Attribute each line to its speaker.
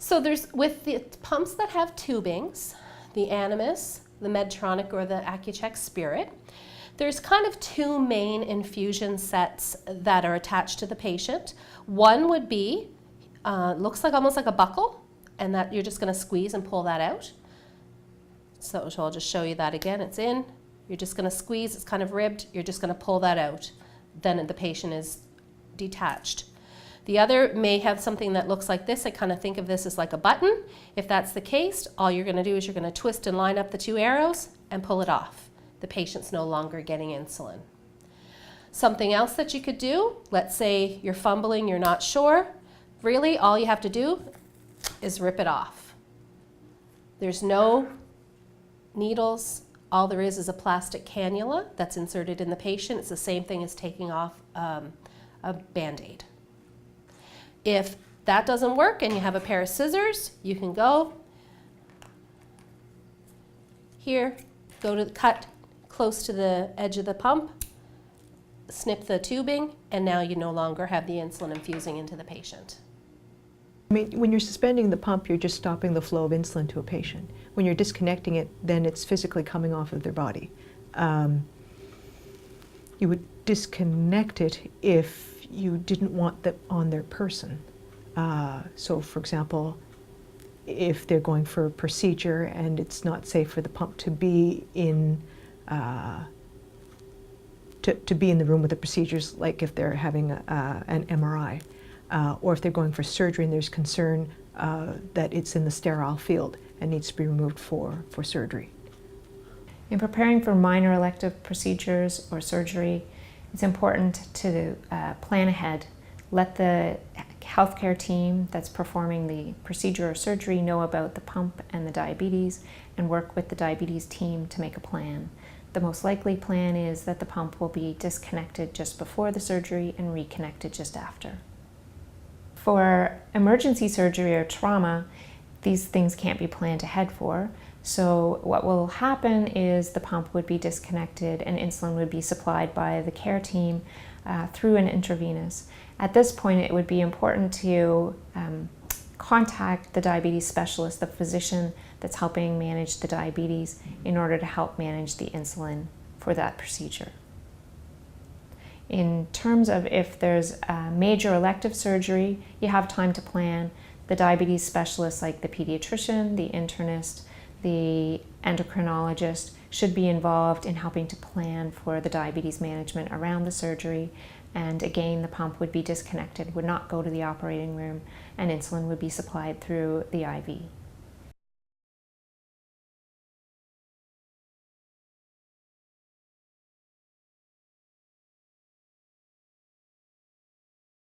Speaker 1: So there's, with the pumps that have tubings, the Animas, the Medtronic, or the Accu-Chek Spirit, there's kind of two main infusion sets that are attached to the patient. One would be, looks like almost like a buckle, and that you're just going to squeeze and pull that out. So I'll just show you that again. It's in, you're just going to squeeze, it's kind of ribbed, you're just going to pull that out. Then the patient is detached. The other may have something that looks like this. I kind of think of this as like a button. If that's the case, all you're going to do is you're going to twist and line up the two arrows and pull it off. The patient's no longer getting insulin. Something else that you could do, let's say you're fumbling, you're not sure. Really, all you have to do is rip it off. There's no needles. All there is a plastic cannula that's inserted in the patient. It's the same thing as taking off a Band-Aid. If that doesn't work and you have a pair of scissors, you can go here, go to the cut close to the edge of the pump, snip the tubing, and now you no longer have the insulin infusing into the patient.
Speaker 2: I mean, when you're suspending the pump, you're just stopping the flow of insulin to a patient. When you're disconnecting it, then it's physically coming off of their body. You would disconnect it if you didn't want that on their person. So for example, if they're going for a procedure and it's not safe for the pump to be in to be in the room with the procedures, like if they're having an MRI, or if they're going for surgery and there's concern that it's in the sterile field and needs to be removed for surgery.
Speaker 3: In preparing for minor elective procedures or surgery, it's important to plan ahead. Let the healthcare team that's performing the procedure or surgery know about the pump and the diabetes, and work with the diabetes team to make a plan. The most likely plan is that the pump will be disconnected just before the surgery and reconnected just after. For emergency surgery or trauma, these things can't be planned ahead for. So what will happen is the pump would be disconnected and insulin would be supplied by the care team through an intravenous. At this point, it would be important to contact the diabetes specialist, the physician that's helping manage the diabetes, in order to help manage the insulin for that procedure. In terms of if there's a major elective surgery, you have time to plan. The diabetes specialists, like the pediatrician, the internist, the endocrinologist, should be involved in helping to plan for the diabetes management around the surgery. And again, the pump would be disconnected, would not go to the operating room, and insulin would be supplied through the IV.